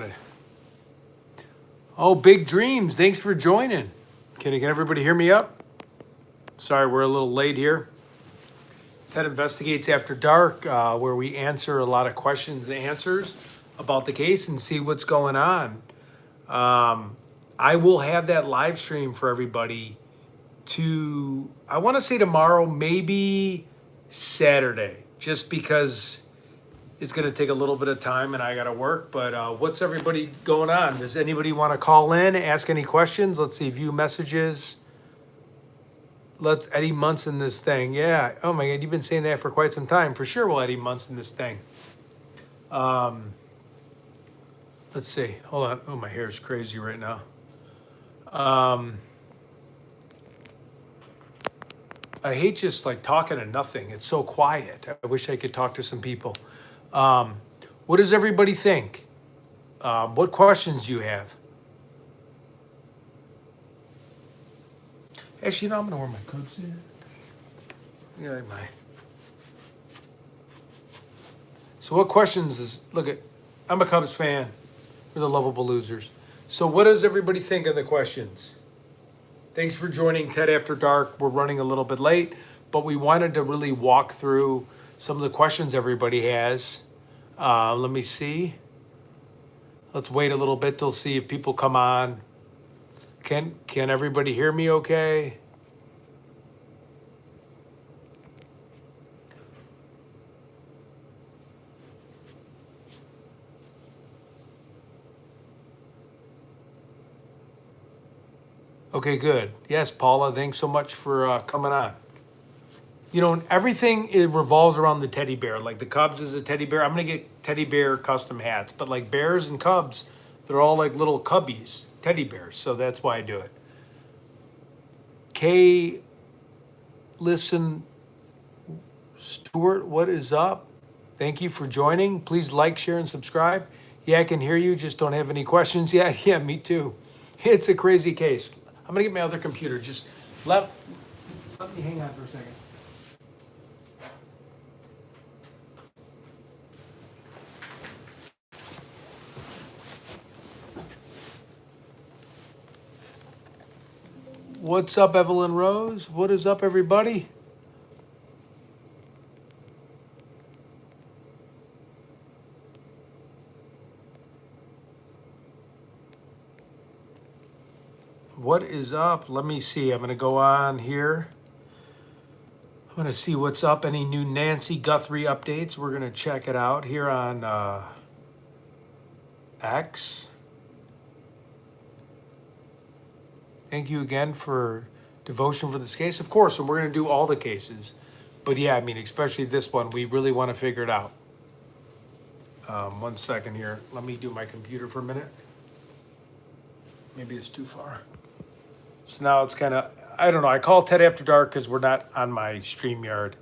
gonna. Oh, big dreams. Thanks for joining. Can everybody hear me up? Sorry, we're a little late here. Ted Investigates After Dark, where we answer a lot of questions and answers about the case and see what's going on. I will have that live stream for everybody I want to say tomorrow, maybe Saturday, just because it's going to take a little bit of time and I got to work. But what's everybody going on? Does anybody want to call in, ask any questions? Let's see, view messages. Let's Eddie Munson this thing. Yeah. Oh my God, you've been saying that for quite some time. For sure we'll Eddie Munson this thing. Let's see. Hold on. Oh, my hair is crazy right now. I hate just like talking to nothing. It's so quiet. I wish I could talk to some people. What does everybody think? What questions do you have? Actually, you know, I'm gonna wear my Cubs here. Yeah, So what questions is, I'm a Cubs fan. We're the lovable losers. So what does everybody think of the questions? Thanks for joining Ted After Dark. We're running a little bit late, but we wanted to really walk through some of the questions everybody has. Let me see. Let's wait a little bit till see if people come on. Can everybody hear me okay? Okay, good. Yes, Paula, thanks so much for coming on. You know, everything, it revolves around the teddy bear. Like the Cubs is a teddy bear. I'm going to get teddy bear custom hats. But like bears and Cubs, they're all like little cubbies, teddy bears. So that's why I do it. Kay, listen, Stuart, what is up? Thank you for joining. Please like, share, and subscribe. Yeah, I can hear you. Just don't have any questions yet. Yeah, me too. It's a crazy case. I'm going to get my other computer. Just let me hang on for a second. What's up, Evelyn Rose? What is up, everybody? What is up? Let me see. I'm going to go on here. I'm going to see what's up. Any new Nancy Guthrie updates? We're going to check it out here on X. Thank you again for devotion for this case. Of course, and we're going to do all the cases. But yeah, I mean, especially this one, we really want to figure it out. 1 second here. Let me do my computer for a minute. Maybe it's too far. So now it's kind of, I don't know. I call Ted After Dark because we're not on my StreamYard.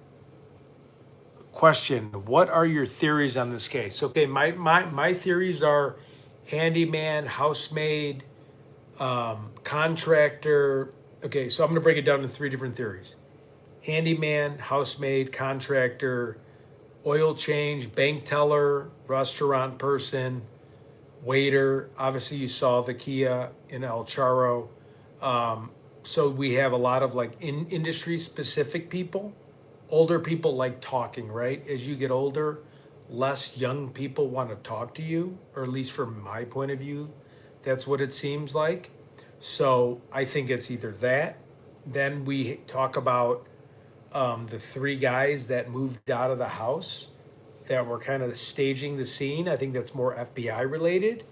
Question, what are your theories on this case? Okay, my theories are handyman, housemaid, contractor. Okay, so I'm going to break it down into 3 different theories. Handyman, housemaid, contractor, oil change, bank teller, restaurant person, waiter. Obviously, you saw the Kia in El Charro. So we have a lot of like industry specific people. Older people like talking, right? As you get older, less young people want to talk to you, or at least from my point of view, that's what it seems like. So I think it's either that. Then we talk about the 3 guys that moved out of the house that were kind of staging the scene. I think that's more FBI related.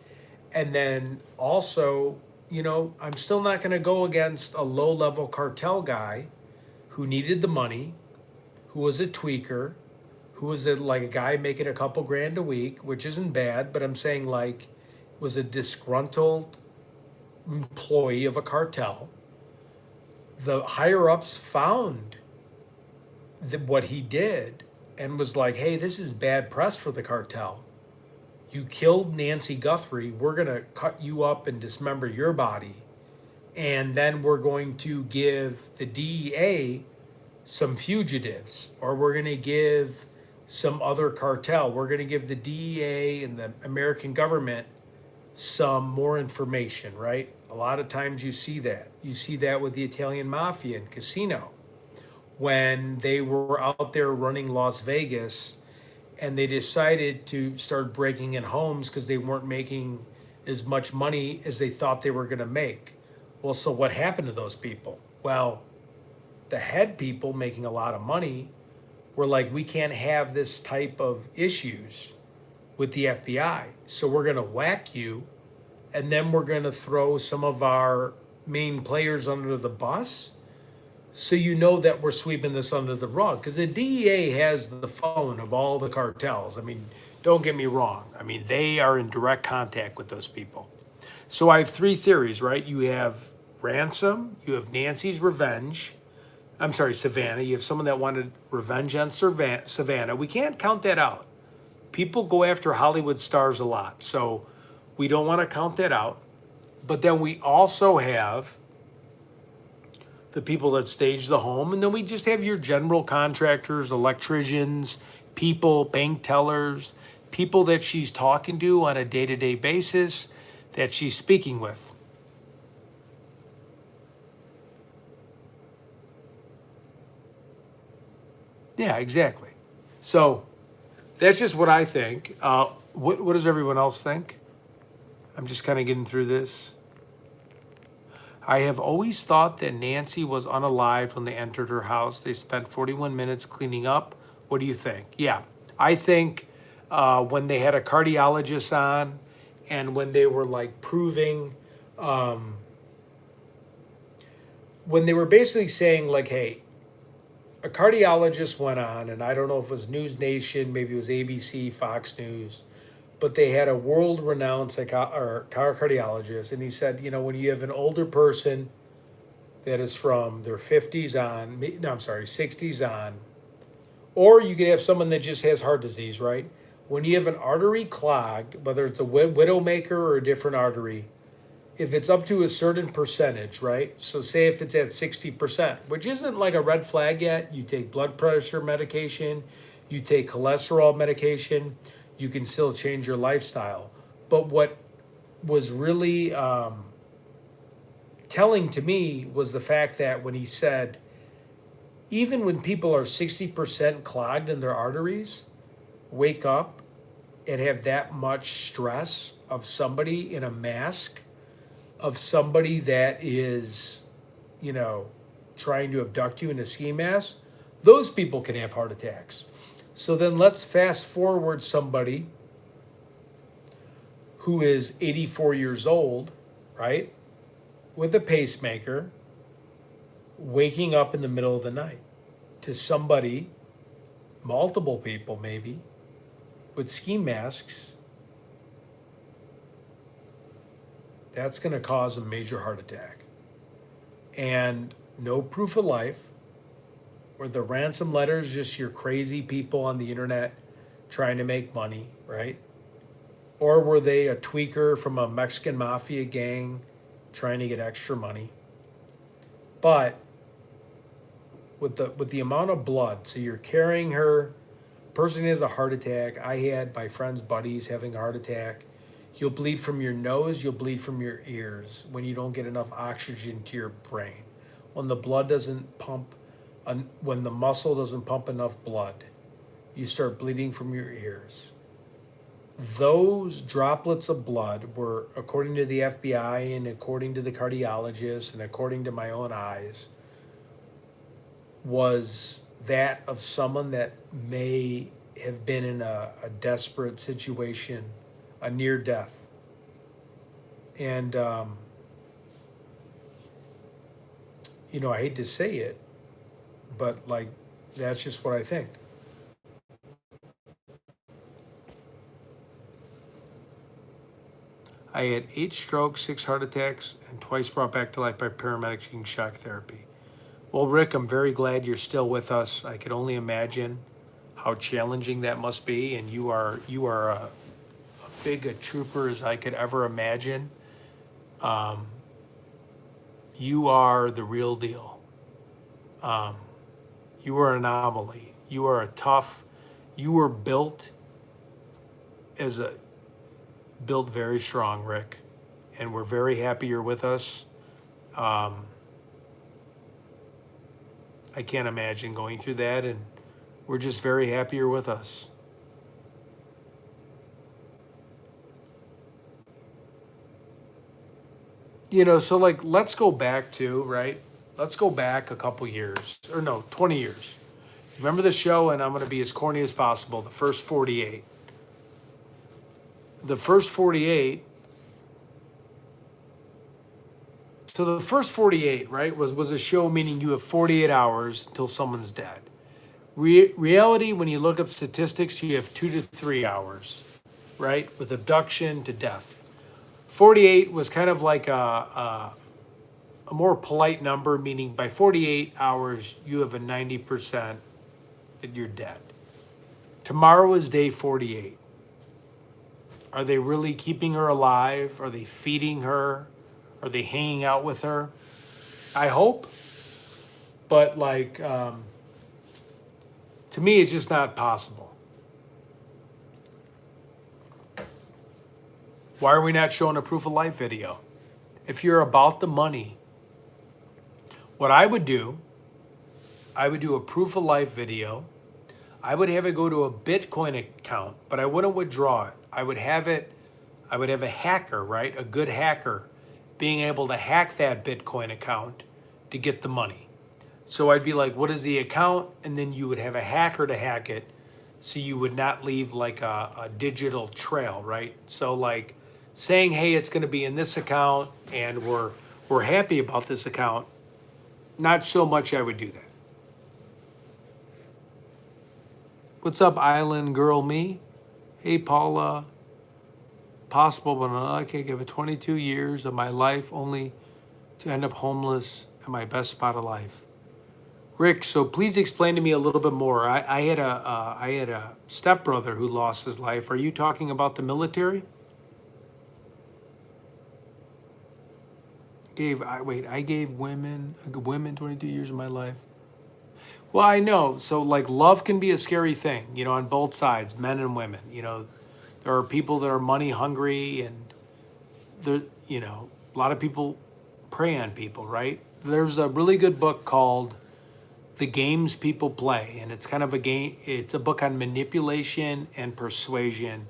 And then also, you know, I'm still not going to go against a low-level cartel guy who needed the money, who was a tweaker, who was like a guy making a couple grand a week, which isn't bad, but I'm saying like was a disgruntled employee of a cartel. The higher-ups found what he did and was like, hey, this is bad press for the cartel. You killed Nancy Guthrie. We're going to cut you up and dismember your body. And then we're going to give the DEA some fugitives, or we're going to give some other cartel. We're going to give the DEA and the American government some more information, right? A lot of times you see that. You see that with the Italian mafia and casino. When they were out there running Las Vegas and they decided to start breaking in homes because they weren't making as much money as they thought they were going to make. Well, so what happened to those people? Well, the head people making a lot of money were like, we can't have this type of issues with the FBI. So we're going to whack you, and then we're going to throw some of our main players under the bus. So you know that we're sweeping this under the rug, because the DEA has the phone of all the cartels. I mean, don't get me wrong. I mean, they are in direct contact with those people. So I have three theories, right? You have ransom, you have Nancy's revenge. I'm sorry, Savannah. You have someone that wanted revenge on Savannah. We can't count that out. People go after Hollywood stars a lot, so we don't want to count that out. But then we also have the people that stage the home, and then we just have your general contractors, electricians, people, bank tellers, people that she's talking to on a day-to-day basis, that she's speaking with. Yeah, exactly. So that's just what I think. What does everyone else think? I'm just kind of getting through this. I have always thought that Nancy was unalived when they entered her house. They spent 41 minutes cleaning up. What do you think? Yeah, I think when they had a cardiologist on and when they were like proving, when they were basically saying like, hey, a cardiologist went on, and I don't know if it was News Nation, maybe it was ABC, Fox News, but they had a world-renowned cardiologist, and he said, you know, when you have an older person that is from their 50s on, no, I'm sorry, 60s on, or you could have someone that just has heart disease, right? When you have an artery clogged, whether it's a widowmaker or a different artery, if it's up to a certain percentage, right? So say if it's at 60%, which isn't like a red flag yet, you take blood pressure medication, you take cholesterol medication, you can still change your lifestyle. But what was really telling to me was the fact that when he said, even when people are 60% clogged in their arteries, wake up and have that much stress of somebody in a mask, of somebody that is, you know, trying to abduct you in a ski mask, those people can have heart attacks. So then let's fast forward somebody who is 84 years old, right, with a pacemaker, waking up in the middle of the night to somebody, multiple people maybe, with ski masks. That's going to cause a major heart attack. And no proof of life, or the ransom letters, just your crazy people on the internet trying to make money, right? Or were they a tweaker from a Mexican mafia gang trying to get extra money? But with the amount of blood, so you're carrying her, person has a heart attack. I had my friend's buddies having a heart attack. You'll bleed from your nose, you'll bleed from your ears when you don't get enough oxygen to your brain. When the blood doesn't pump, when the muscle doesn't pump enough blood, you start bleeding from your ears. Those droplets of blood were, according to the FBI and according to the cardiologist and according to my own eyes, was that of someone that may have been in a desperate situation, a near death. And, you know, I hate to say it, but like, that's just what I think. I had 8 strokes, 6 heart attacks, and twice brought back to life by paramedics using shock therapy. Well, Rick, I'm very glad you're still with us. I could only imagine how challenging that must be, and you are a big a trooper as I could ever imagine. You are the real deal. You are an anomaly. You are a tough. You were built as built very strong, Rick, and we're very happy you're with us. Um, I can't imagine going through that, and we're just very happy you're with us. So like, let's go back to, right? Let's go back a couple years, or no, 20 years. Remember the show, and I'm going to be as corny as possible, the first 48. The first 48, so the first 48, right, was a show meaning you have 48 hours until someone's dead. Reality, when you look up statistics, you have 2 to 3 hours, right, with abduction to death. 48 was kind of like a more polite number, meaning by 48 hours, you have a 90% that you're dead. Tomorrow is day 48. Are they really keeping her alive? Are they feeding her? Are they hanging out with her? I hope. But like, to me, it's just not possible. Why are we not showing a proof of life video? If you're about the money, what I would do a proof of life video. I would have it go to a Bitcoin account, but I wouldn't withdraw it. I would have a hacker, right? A good hacker being able to hack that Bitcoin account to get the money. So I'd be like, what is the account? And then you would have a hacker to hack it, so you would not leave like a digital trail, right? So like saying, hey, it's going to be in this account and we're happy about this account. Not so much I would do that. What's up, Island Girl Me? Hey, Paula. Possible, but I can't give it 22 years of my life only to end up homeless at my best spot of life. Rick, so please explain to me a little bit more. I had a stepbrother who lost his life. Are you talking about the military? I gave women 22 years of my life. Well, I know. So like love can be a scary thing, on both sides, men and women. There are people that are money hungry, and a lot of people prey on people, right? There's a really good book called The Games People Play, and it's kind of a game. It's a book on manipulation and persuasion.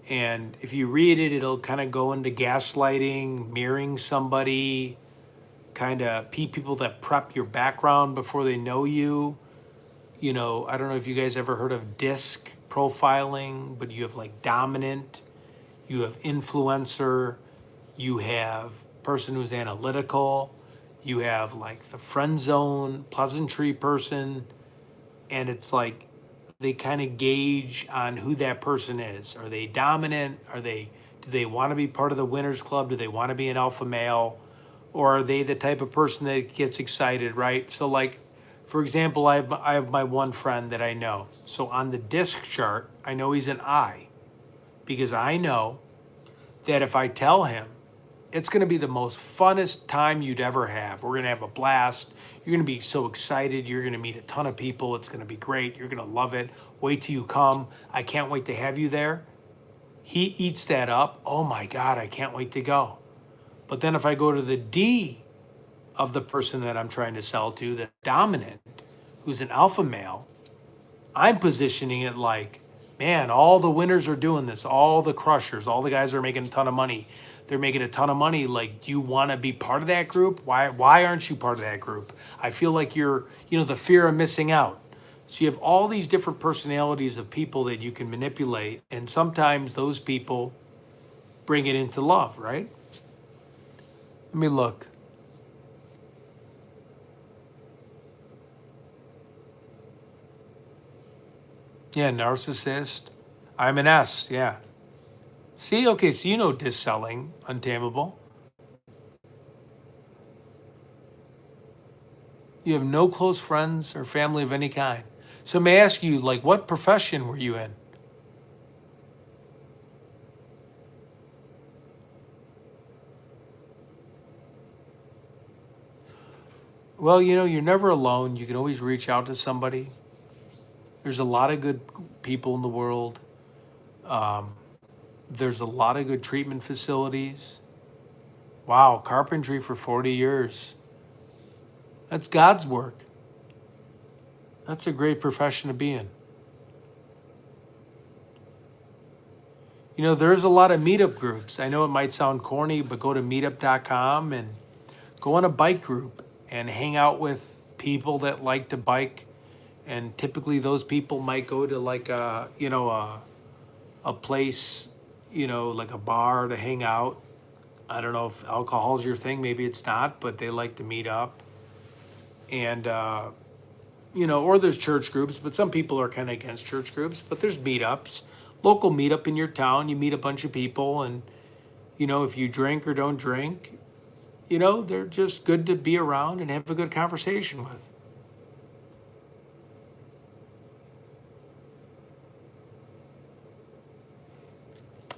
And if you read it, it'll kind of go into gaslighting, mirroring somebody, kind of people that prep your background before they know you. I don't know if you guys ever heard of disc profiling, but you have like dominant, you have influencer, you have person who's analytical, you have like the friend zone, pleasantry person, and it's like they kind of gauge on who that person is. Are they dominant? Do they want to be part of the winners club? Do they want to be an alpha male? Or are they the type of person that gets excited, right? So like, for example, I have my one friend that I know. So on the disc chart, I know he's an I, because I know that if I tell him it's going to be the most funnest time you'd ever have, we're going to have a blast, you're going to be so excited, you're going to meet a ton of people, it's going to be great, you're going to love it, wait till you come, I can't wait to have you there. He eats that up. Oh my God, I can't wait to go. But then if I go to the D of the person that I'm trying to sell to, the dominant, who's an alpha male, I'm positioning it like, man, all the winners are doing this, all the crushers, all the guys are making a ton of money. They're making a ton of money. Like, do you want to be part of that group? Why aren't you part of that group? I feel like you're, the fear of missing out. So you have all these different personalities of people that you can manipulate. And sometimes those people bring it into love, right? Let me look. Yeah, narcissist. I'm an S, yeah. See, okay, so you know dis-selling, untamable. You have no close friends or family of any kind. So may I ask you, like, what profession were you in? Well, you're never alone. You can always reach out to somebody. There's a lot of good people in the world. There's a lot of good treatment facilities. Wow, carpentry for 40 years. That's God's work. That's a great profession to be in. You know, there's a lot of meetup groups. I know it might sound corny, but go to meetup.com and go on a bike group and hang out with people that like to bike. And typically those people might go to like a place, like a bar to hang out. I don't know if alcohol's your thing, maybe it's not, but they like to meet up. And or there's church groups, but some people are kind of against church groups, but there's meetups, local meetup in your town. You meet a bunch of people, and, if you drink or don't drink, they're just good to be around and have a good conversation with.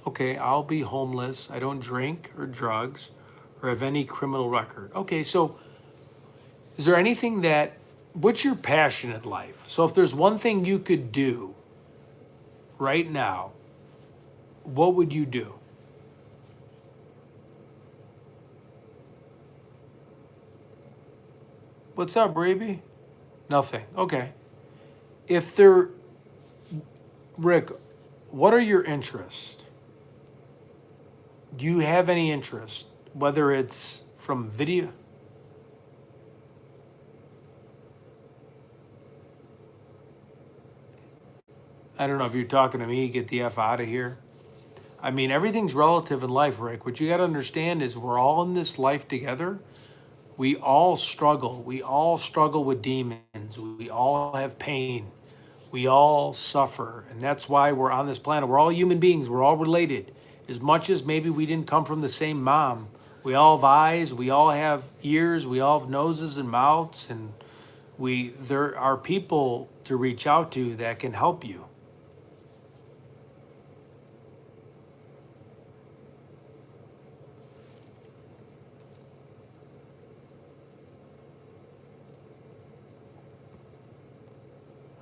Okay, I'll be homeless. I don't drink or drugs or have any criminal record. Okay, so is there anything what's your passion in life? So if there's one thing you could do right now, what would you do? What's up, Raby? Nothing. Okay. If there, Rick, what are your interests? Do you have any interest, whether it's from video? I don't know if you're talking to me, get the F out of here. I mean, everything's relative in life, Rick. What you got to understand is we're all in this life together. We all struggle. We all struggle with demons. We all have pain. We all suffer. And that's why we're on this planet. We're all human beings. We're all related. As much as maybe we didn't come from the same mom, we all have eyes. We all have ears. We all have noses and mouths. And there are people to reach out to that can help you.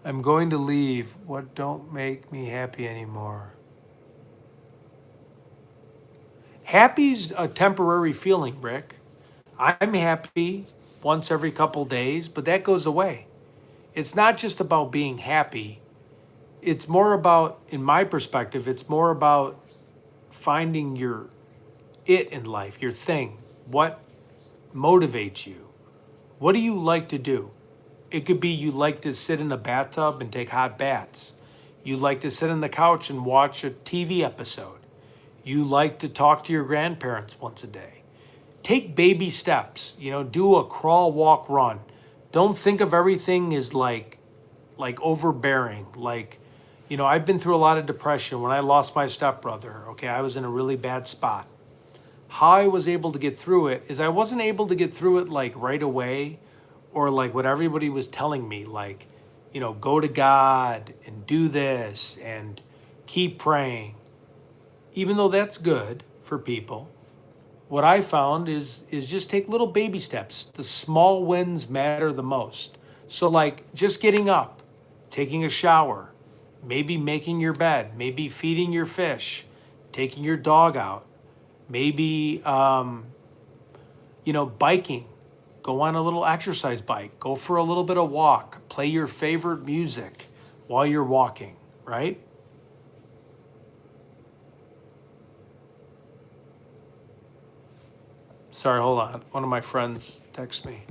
I'm going to leave. What don't make me happy anymore? Happy's a temporary feeling, Rick. I'm happy once every couple days, but that goes away. It's not just about being happy. It's more about, in my perspective, it's more about finding your it in life, your thing. What motivates you? What do you like to do? It could be you like to sit in a bathtub and take hot baths. You like to sit on the couch and watch a TV episode. You like to talk to your grandparents once a day. Take baby steps, do a crawl, walk, run. Don't think of everything as like overbearing. I've been through a lot of depression. When I lost my stepbrother, okay, I was in a really bad spot. How I was able to get through it is I wasn't able to get through it like right away, or like what everybody was telling me, like, go to God and do this and keep praying. Even though that's good for people, what I found is just take little baby steps. The small wins matter the most. So like just getting up, taking a shower, maybe making your bed, maybe feeding your fish, taking your dog out, maybe biking. Go on a little exercise bike. Go for a little bit of walk. Play your favorite music while you're walking, right? Sorry, hold on. One of my friends texted me.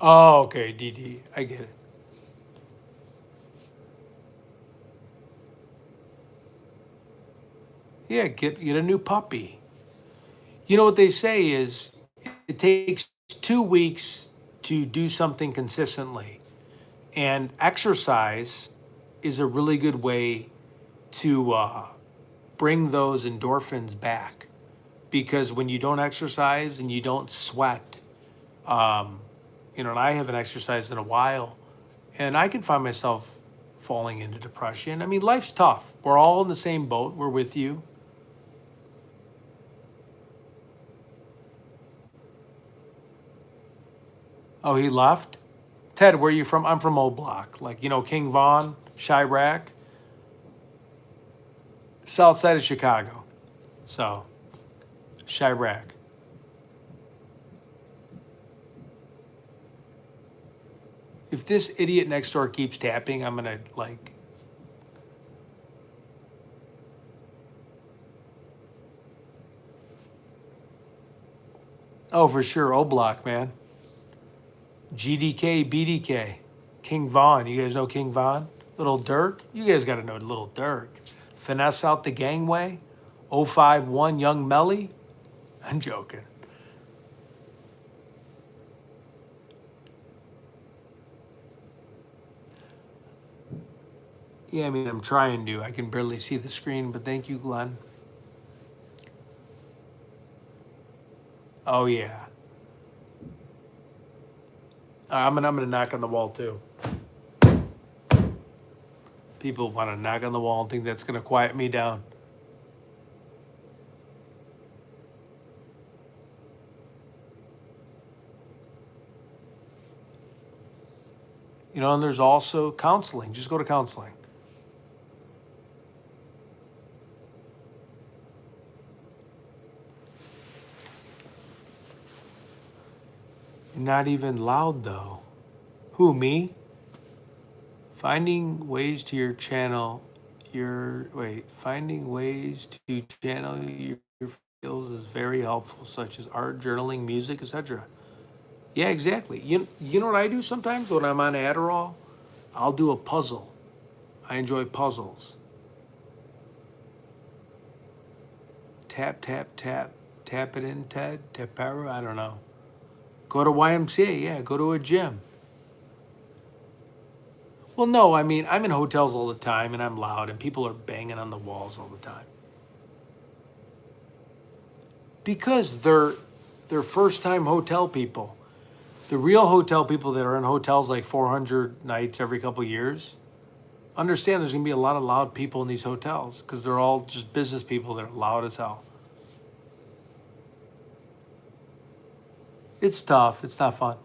Oh, okay, DD. I get it. Yeah, get a new puppy. You know what they say is it takes 2 weeks to do something consistently. And exercise is a really good way to bring those endorphins back. Because when you don't exercise and you don't sweat, and I haven't exercised in a while, and I can find myself falling into depression. I mean, life's tough. We're all in the same boat. We're with you. Oh, he left? Ted, where are you from? I'm from O Block. Like, King Von, Chirac. south side of Chicago. So, Chirac. If this idiot next door keeps tapping, I'm gonna like. Oh, for sure, O Block, man. GDK, BDK, King Von. You guys know King Von? Little Dirk. You guys got to know Little Dirk. Finesse out the gangway. 051 Young Melly. I'm joking. Yeah, I mean, I'm trying to. I can barely see the screen, but thank you, Glenn. Oh, yeah. I'm gonna knock on the wall, too. People want to knock on the wall and think that's going to quiet me down. You know, and there's also counseling. Just go to counseling. You're not even loud, though. Who, me? Finding ways to your channel finding ways to channel your skills is very helpful, such as art, journaling, music, etc. Yeah, exactly. You know what I do sometimes when I'm on Adderall? I'll do a puzzle. I enjoy puzzles. Tap, tap, tap. Tap it in, Ted. Tapara, I don't know. Go to YMCA, yeah, go to a gym. Well, no, I mean, I'm in hotels all the time and I'm loud and people are banging on the walls all the time. Because they're first-time hotel people. The real hotel people that are in hotels like 400 nights every couple of years, understand there's going to be a lot of loud people in these hotels because they're all just business people that are loud as hell. It's tough. It's not fun.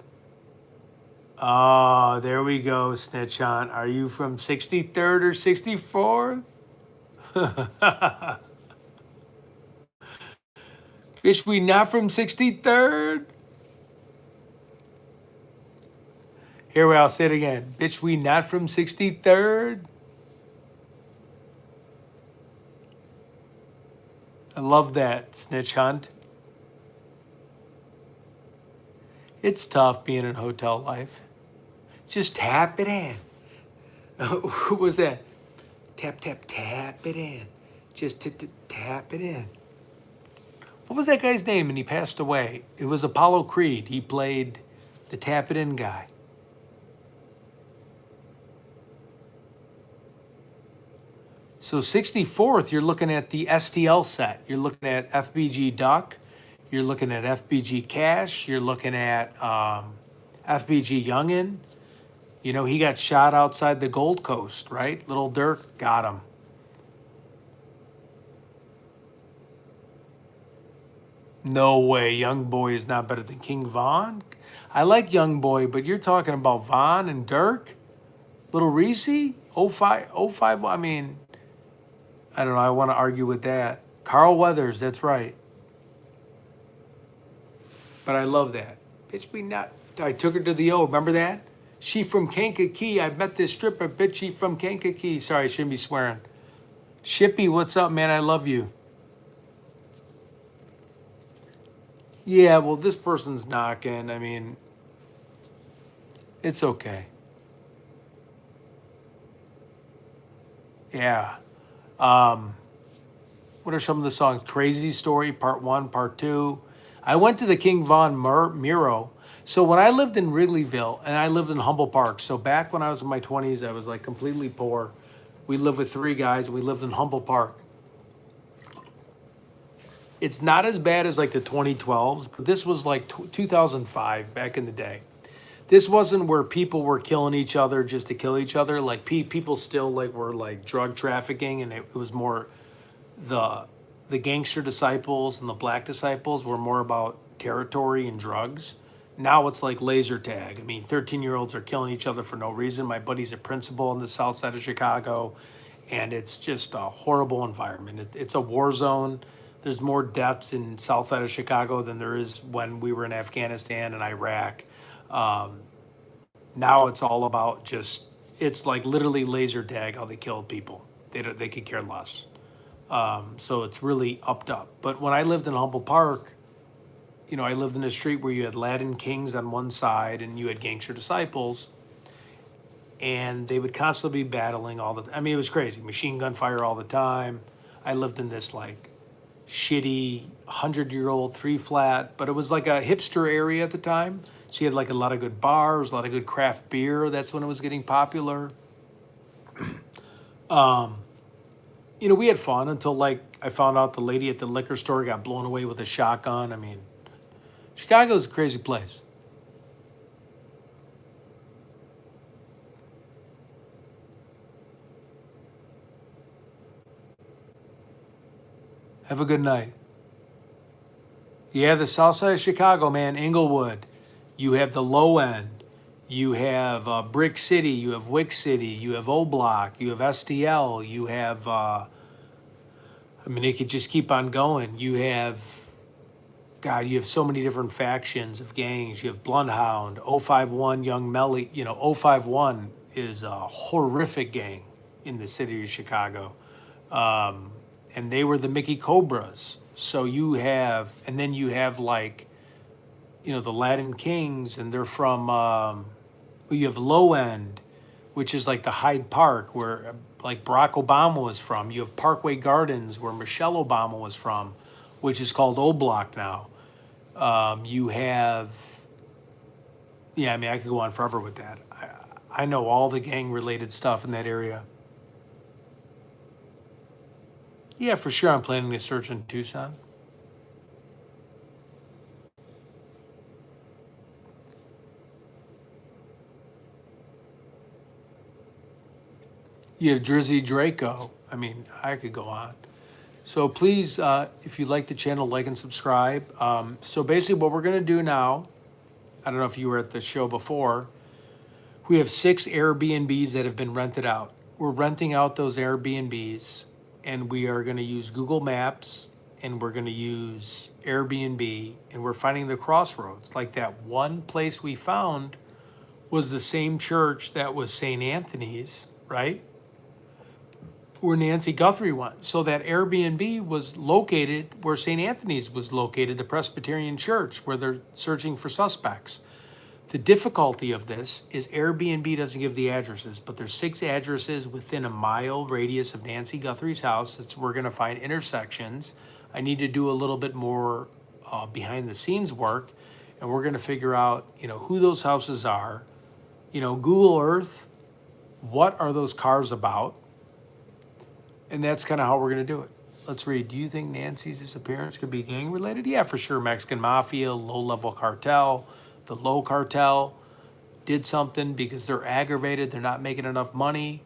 Oh, there we go, Snitch Hunt. Are you from 63rd or 64th? Bitch, we not from 63rd? Here, I'll say it again. Bitch, we not from 63rd? I love that, Snitch Hunt. It's tough being in hotel life. Just tap it in. Who was that? Tap, tap, tap it in. Just tap it in. What was that guy's name? And he passed away. It was Apollo Creed. He played the tap it in guy. So 64th, you're looking at the STL set. You're looking at FBG Duck. You're looking at FBG Cash. You're looking at FBG Youngin. You know, he got shot outside the Gold Coast, right? Little Dirk got him. No way. Young Boy is not better than King Von. I like Young Boy, but you're talking about Von and Dirk? Little Reese? 05, I mean, I don't know. I want to argue with that. Carl Weathers, that's right. But I love that. Bitch, we not. I took her to the O. Remember that? She from Kankakee. I met this stripper. Bitch, she from Kankakee. Sorry, I shouldn't be swearing. Shippy, what's up, man? I love you. Yeah, well, this person's knocking. I mean, it's okay. Yeah. What are some of the songs? Crazy Story, Part 1, Part 2. I went to the King Von Miro. So when I lived in Wrigleyville, and I lived in Humble Park, so back when I was in my 20s, I was like completely poor. We lived with 3 guys, and we lived in Humble Park. It's not as bad as like the 2012s, but this was like 2005, back in the day. This wasn't where people were killing each other just to kill each other. Like people still like were like drug trafficking, and it was more the gangster disciples and the black disciples were more about territory and drugs. Now it's like laser tag. I mean, 13-year-olds are killing each other for no reason. My buddy's a principal on the south side of Chicago, and it's just a horrible environment. It's a war zone. There's more deaths in south side of Chicago than there is when we were in Afghanistan and Iraq. Um, Now it's all about just, it's like literally laser tag how they killed people. They could care less. So it's really upped up. But when I lived in Humboldt Park, I lived in a street where you had Latin kings on one side and you had gangster disciples, and they would constantly be battling I mean, it was crazy. Machine gun fire all the time. I lived in this like shitty 100-year-old three flat, but it was like a hipster area at the time. So you had like a lot of good bars, a lot of good craft beer. That's when it was getting popular. Um, we had fun until like I found out the lady at the liquor store got blown away with a shotgun. I mean, Chicago's a crazy place. Have a good night. Yeah, the south side of Chicago, man, Inglewood. You have the low end. You have Brick City. You have Wick City. You have O Block. You have STL. You have, I mean, it could just keep on going. You have, God, you have so many different factions of gangs. You have Bloodhound, 051, Young Melly. 051 is a horrific gang in the city of Chicago. Um, and they were the Mickey Cobras. So you have, and then you have like, the Latin Kings, and they're from, you have Low End, which is like the Hyde Park, where like Barack Obama was from. You have Parkway Gardens, where Michelle Obama was from, which is called O Block now. You have, yeah, I mean, I could go on forever with that. I know all the gang related stuff in that area. Yeah, for sure. I'm planning to search in Tucson. You have Jersey Draco. I mean, I could go on. So please, if you like the channel, like and subscribe. So basically, what we're going to do now, I don't know if you were at the show before, we have 6 Airbnbs that have been rented out. We're renting out those Airbnbs, and we are going to use Google Maps, and we're going to use Airbnb, and we're finding the crossroads. Like that one place we found was the same church that was St. Anthony's, right? Where Nancy Guthrie went. So that Airbnb was located where St. Anthony's was located, the Presbyterian church, where they're searching for suspects. The difficulty of this is Airbnb doesn't give the addresses, but there's 6 addresses within a mile radius of Nancy Guthrie's house. That's where we're going to find intersections. I need to do a little bit more behind the scenes work, and we're going to figure out, who those houses are. Google Earth, what are those cars about? And that's kind of how we're going to do it. Let's read. Do you think Nancy's disappearance could be gang related? Yeah, for sure. Mexican mafia, low level cartel. The low cartel did something because they're aggravated. They're not making enough money.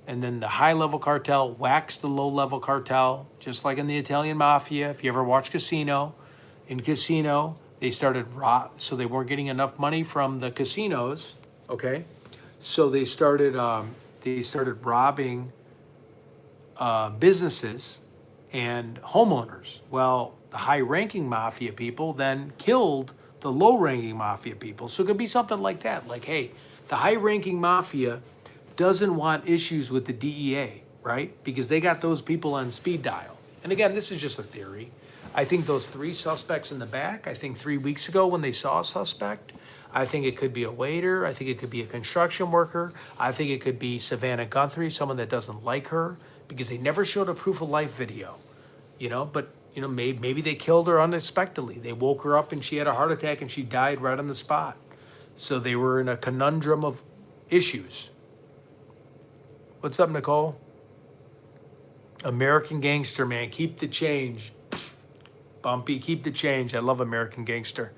And then the high level cartel waxed the low level cartel, just like in the Italian mafia. If you ever watch Casino, in Casino, they started so they weren't getting enough money from the casinos. Okay. So they started robbing businesses and homeowners. Well, the high-ranking mafia people then killed the low-ranking mafia people. So it could be something like that. Like, hey, the high-ranking mafia doesn't want issues with the DEA, right? Because they got those people on speed dial. And again, this is just a theory. I think those 3 suspects in the back, I think 3 weeks ago when they saw a suspect, I think it could be a waiter. I think it could be a construction worker. I think it could be Savannah Guthrie, someone that doesn't like her, because they never showed a proof of life video, but maybe they killed her unexpectedly. They woke her up and she had a heart attack and she died right on the spot. So they were in a conundrum of issues. What's up, Nicole? American Gangster, man, keep the change. Bumpy, keep the change. I love American Gangster.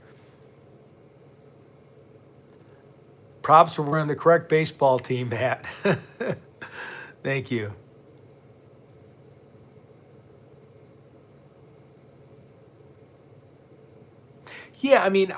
Props for wearing the correct baseball team hat. Thank you. Yeah, I mean,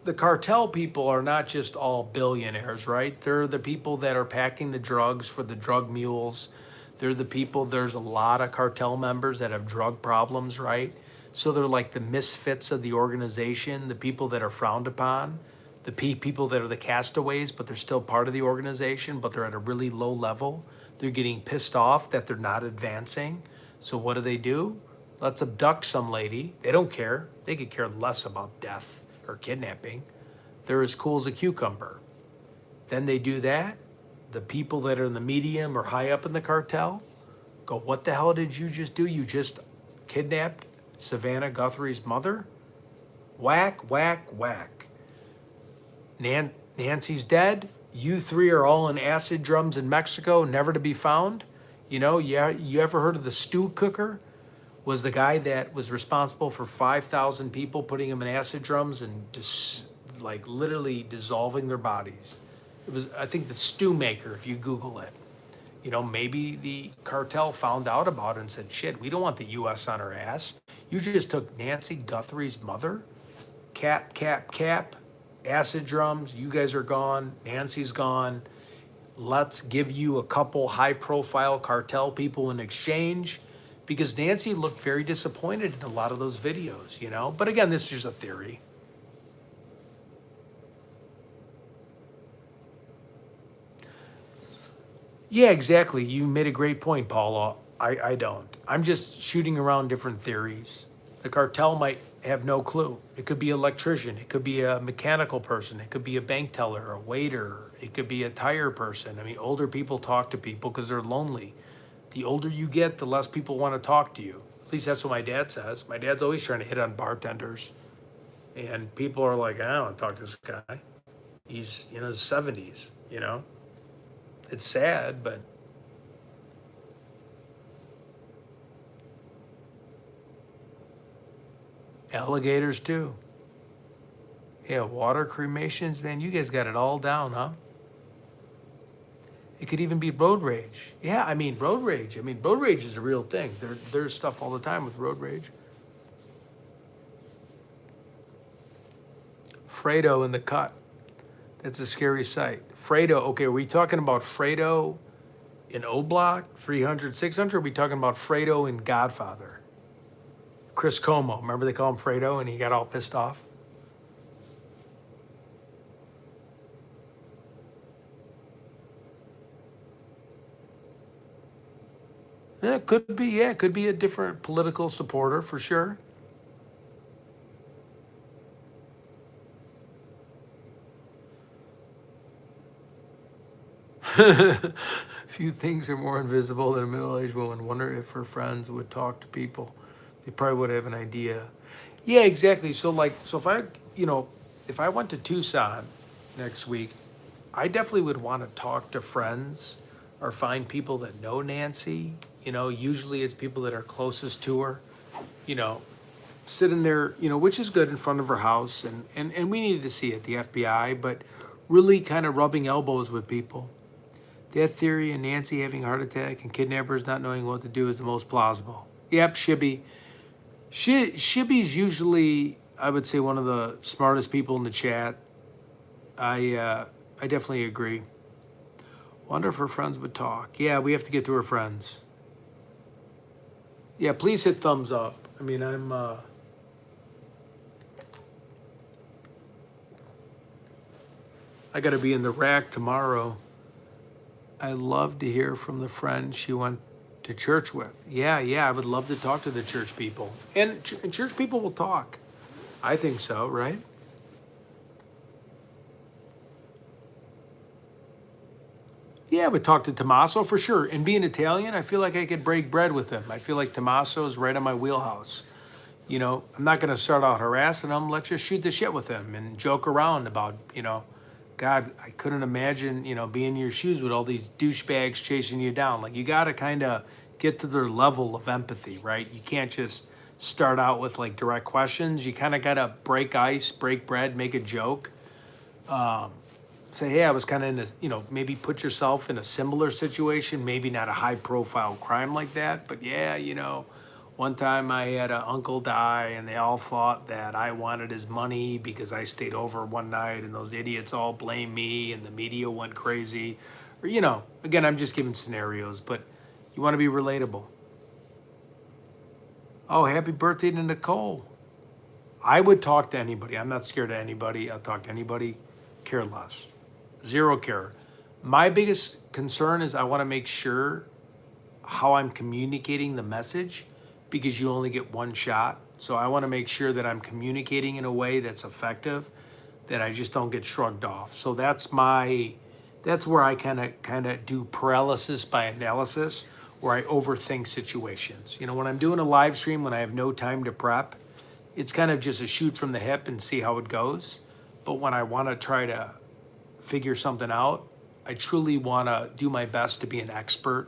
the cartel people are not just all billionaires, right? They're the people that are packing the drugs for the drug mules. They're the people, there's a lot of cartel members that have drug problems, right? So they're like the misfits of the organization, the people that are frowned upon, the people that are the castaways, but they're still part of the organization, but they're at a really low level. They're getting pissed off that they're not advancing. So what do? Let's abduct some lady. They don't care. They could care less about death or kidnapping. They're as cool as a cucumber. Then they do that. The people that are in the medium or high up in the cartel go, what the hell did you just do? You just kidnapped Savannah Guthrie's mother? Whack, whack, whack. Nancy's dead. You three are all in acid drums in Mexico, never to be found. You know, you ever heard of the stew cooker? Was the guy that was responsible for 5,000 people, putting them in acid drums and just like literally dissolving their bodies. It was, I think, the stew maker, if you Google it. You know, maybe the cartel found out about it and said, shit, we don't want the U.S. on our ass. You just took Nancy Guthrie's mother, cap, acid drums, you guys are gone, Nancy's gone. Let's give you a couple high-profile cartel people in exchange, because Nancy looked very disappointed in a lot of those videos, you know? But again, this is just a theory. Yeah, exactly. You made a great point, Paula. I don't. I'm just shooting around different theories. The cartel might have no clue. It could be an electrician. It could be a mechanical person. It could be a bank teller, a waiter. It could be a tire person. I mean, older people talk to people because they're lonely. The older you get, the less people want to talk to you. At least that's what my dad says. My dad's always trying to hit on bartenders. And people are like, I don't want to talk to this guy. He's in his 70s, you know? It's sad, but alligators too. Yeah, water cremations, man, you guys got it all down, huh? It could even be road rage. Yeah, I mean, road rage. I mean, road rage is a real thing. There's stuff all the time with road rage. Fredo in the cut. That's a scary sight. Fredo, okay, are we talking about Fredo in O Block, 300, 600? Or are we talking about Fredo in Godfather? Chris Como, remember they call him Fredo and he got all pissed off? Yeah, it could be, yeah, it could be a different political supporter for sure. Few things are more invisible than a middle-aged woman. Wonder if her friends would talk to people. They probably would have an idea. Yeah, exactly. So like, so if I, you know, if I went to Tucson next week, I definitely would want to talk to friends or find people that know Nancy. You know, usually it's people that are closest to her. You know, sitting there, you know, which is good in front of her house, and we needed to see it, the FBI, but really kind of rubbing elbows with people. Death theory and Nancy having a heart attack and kidnappers not knowing what to do is the most plausible. Yep, Shibby. Shibby's usually, I would say, one of the smartest people in the chat. I definitely agree. Wonder if her friends would talk. Yeah, we have to get to her friends. Yeah, please hit thumbs up. I mean, I got to be in the rack tomorrow. I love to hear from the friend she went to church with. Yeah, I would love to talk to the church people. And church people will talk. I think so, right? Yeah, I would talk to Tommaso for sure. And being Italian, I feel like I could break bread with him. I feel like Tommaso is right in my wheelhouse. You know, I'm not going to start out harassing him. Let's just shoot the shit with him and joke around about, you know, God, I couldn't imagine, you know, being in your shoes with all these douchebags chasing you down. Like, you got to kind of get to their level of empathy, right? You can't just start out with like direct questions. You kind of got to break ice, break bread, make a joke. Say, hey, I was kind of in this, you know, maybe put yourself in a similar situation, maybe not a high profile crime like that, but yeah, you know, One time I had an uncle die, and they all thought that I wanted his money because I stayed over one night, and those idiots all blame me, and the media went crazy. Or, again, I'm just giving scenarios, but you want to be relatable. Oh, happy birthday to Nicole. I would talk to anybody. I'm not scared of anybody. I'll talk to anybody. Care less. Zero care. My biggest concern is I want to make sure how I'm communicating the message, because you only get one shot. So I want to make sure that I'm communicating in a way that's effective, that I just don't get shrugged off. So that's where I kind of do paralysis by analysis, where I overthink situations. When I'm doing a live stream, when I have no time to prep, it's kind of just a shoot from the hip and see how it goes. But when I want to try to figure something out, I truly want to do my best to be an expert.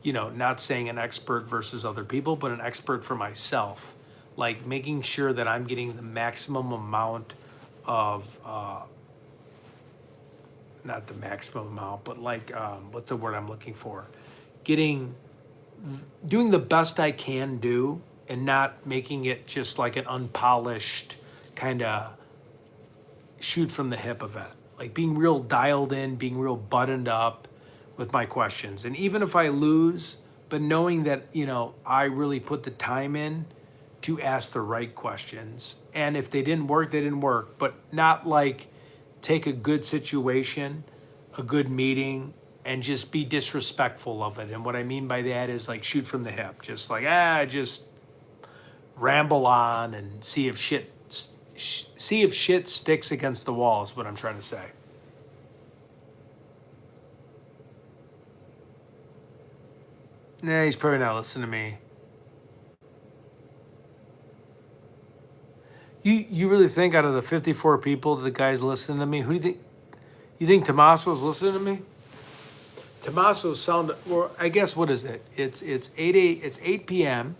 Not saying an expert versus other people, but an expert for myself. Like making sure that I'm getting the maximum amount of, not the maximum amount, but like, what's the word I'm looking for? Doing the best I can do, and not making it just like an unpolished kind of shoot from the hip event. Like being real dialed in, being real buttoned up with my questions. And even if I lose, but knowing that, I really put the time in to ask the right questions. And if they didn't work, they didn't work. But not like take a good situation, a good meeting, and just be disrespectful of it. And what I mean by that is like shoot from the hip. Just like, just ramble on and see if shit sticks against the wall is what I'm trying to say. Nah, he's probably not listening to me. You really think out of the 54 people that the guy's listening to me, who do you think? You think Tommaso's listening to me? Tommaso's sound, or I guess, what is it? It's 8 p.m.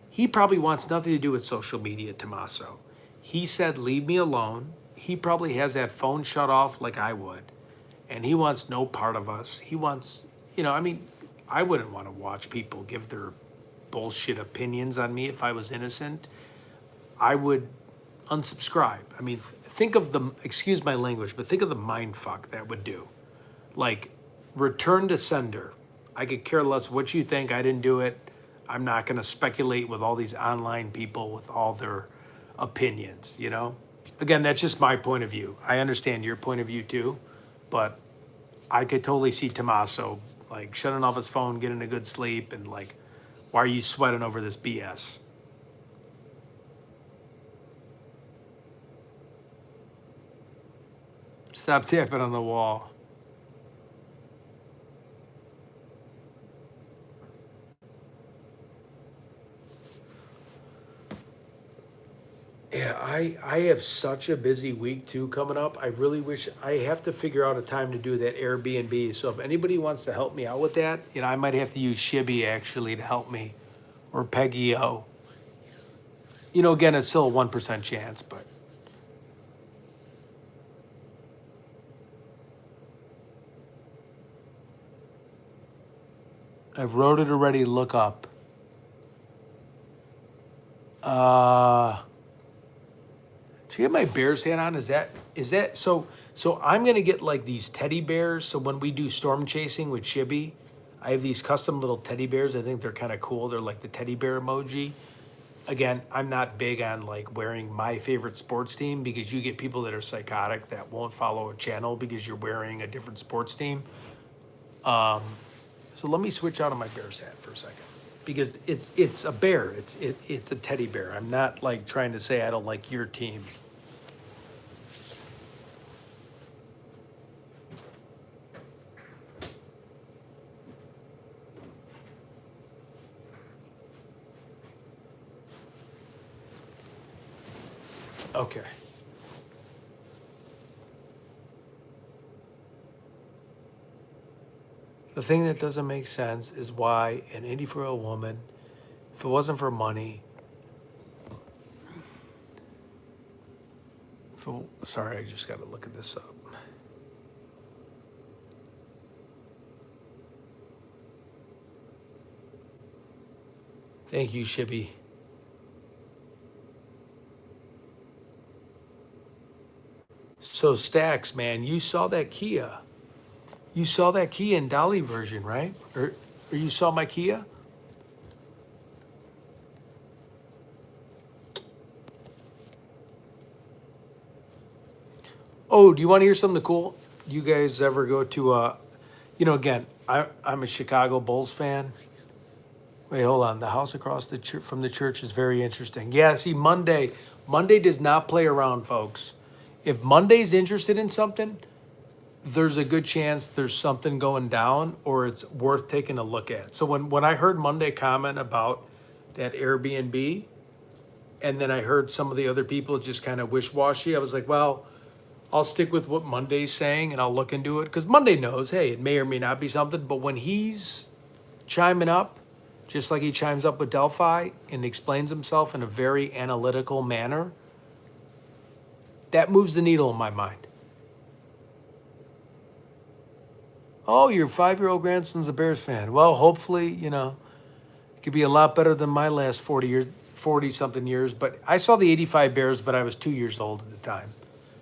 He probably wants nothing to do with social media, Tommaso. He said, leave me alone. He probably has that phone shut off like I would. And he wants no part of us. He wants, I wouldn't want to watch people give their bullshit opinions on me if I was innocent. I would unsubscribe. Think of the, excuse my language, but think of the mind fuck that would do. Like, return to sender. I could care less what you think. I didn't do it. I'm not going to speculate with all these online people with all their opinions, Again, that's just my point of view. I understand your point of view too, but I could totally see Tommaso like shutting off his phone, getting a good sleep, and like, why are you sweating over this BS? Stop tapping on the wall. Yeah, I have such a busy week too coming up. I really wish I have to figure out a time to do that Airbnb. So if anybody wants to help me out with that, I might have to use Shibby actually to help me, or Peggy O. Again, it's still a 1% chance, but I wrote it already. Look up. So you have my Bears hat on? Is that so I'm gonna get like these teddy bears. So when we do storm chasing with Shibby, I have these custom little teddy bears. I think they're kind of cool. They're like the teddy bear emoji. Again, I'm not big on like wearing my favorite sports team, because you get people that are psychotic that won't follow a channel because you're wearing a different sports team. So let me switch out of my Bears hat for a second, because it's a bear. It's a teddy bear. I'm not like trying to say I don't like your team. Okay. The thing that doesn't make sense is why an 84-year-old woman, if it wasn't for money, sorry, I just got to look at this up. Thank you, Shibby. So Stacks, man, you saw that Kia. You saw that Kia in Dolly version, right? Or you saw my Kia? Oh, do you want to hear something cool? You guys ever go to again, I'm a Chicago Bulls fan. Wait, hold on. The house across the from the church is very interesting. Yeah, see, Monday does not play around, folks. If Monday's interested in something, there's a good chance there's something going down or it's worth taking a look at. So when I heard Monday comment about that Airbnb, and then I heard some of the other people just kind of wish-washy, I was like, well, I'll stick with what Monday's saying and I'll look into it. Because Monday knows, hey, it may or may not be something, but when he's chiming up, just like he chimes up with Delphi and explains himself in a very analytical manner, that moves the needle in my mind. Oh, your 5-year-old grandson's a Bears fan. Well, hopefully, it could be a lot better than my last 40-something years. But I saw the 85 Bears, but I was 2 years old at the time,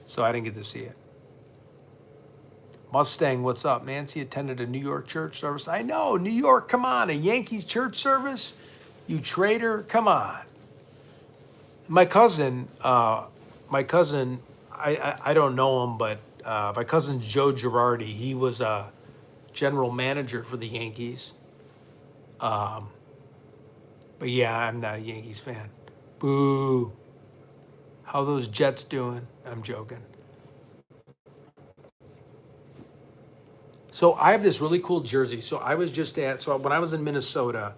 so I didn't get to see it. Mustang, what's up? Nancy attended a New York church service. I know, New York, come on, a Yankees church service? You traitor, come on. My cousin, I don't know him, but my cousin Joe Girardi, he was a general manager for the Yankees. But yeah, I'm not a Yankees fan. Boo. How those Jets doing? I'm joking. So I have this really cool jersey. So when I was in Minnesota,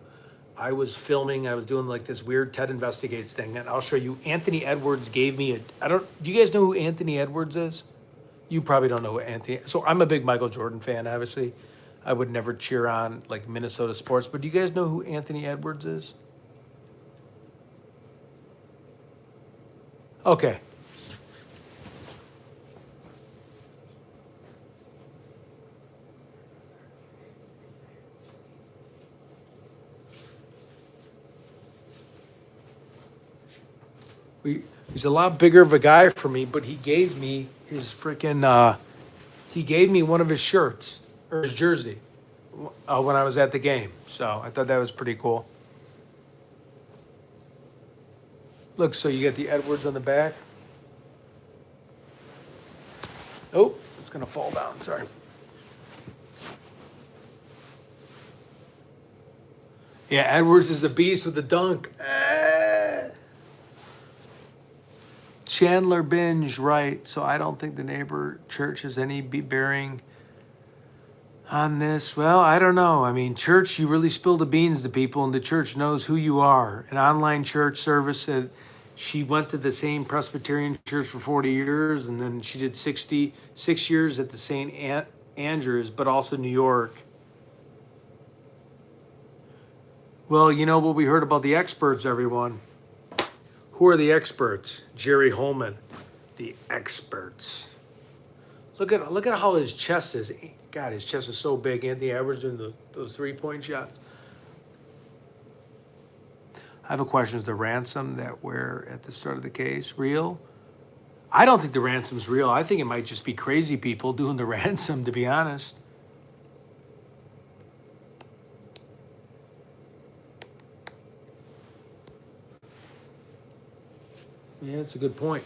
I was filming, I was doing like this weird Ted Investigates thing, and I'll show you. Anthony Edwards gave me do you guys know who Anthony Edwards is? You probably don't know who so I'm a big Michael Jordan fan, obviously. I would never cheer on like Minnesota sports, but do you guys know who Anthony Edwards is? Okay. He's a lot bigger of a guy for me, but he gave me his freaking, he gave me one of his shirts, or his jersey, when I was at the game. So I thought that was pretty cool. Look, so you got the Edwards on the back. Oh, it's going to fall down, sorry. Yeah, Edwards is a beast with the dunk. Chandler Binge, right. So I don't think the neighbor church has any bearing on this. Well, I don't know. I mean, church, you really spill the beans to people, and the church knows who you are. An online church service said she went to the same Presbyterian church for 40 years, and then she did 66 years at the St. Andrews, but also New York. Well, you know what we heard about the experts, everyone. Who are the experts? Jerry Holman, the experts. Look at how his chest is. God, his chest is so big. Anthony Edwards doing those 3-point shots. I have a question. Is the ransom that we're at the start of the case real? I don't think the ransom's real. I think it might just be crazy people doing the ransom, to be honest. Yeah, that's a good point.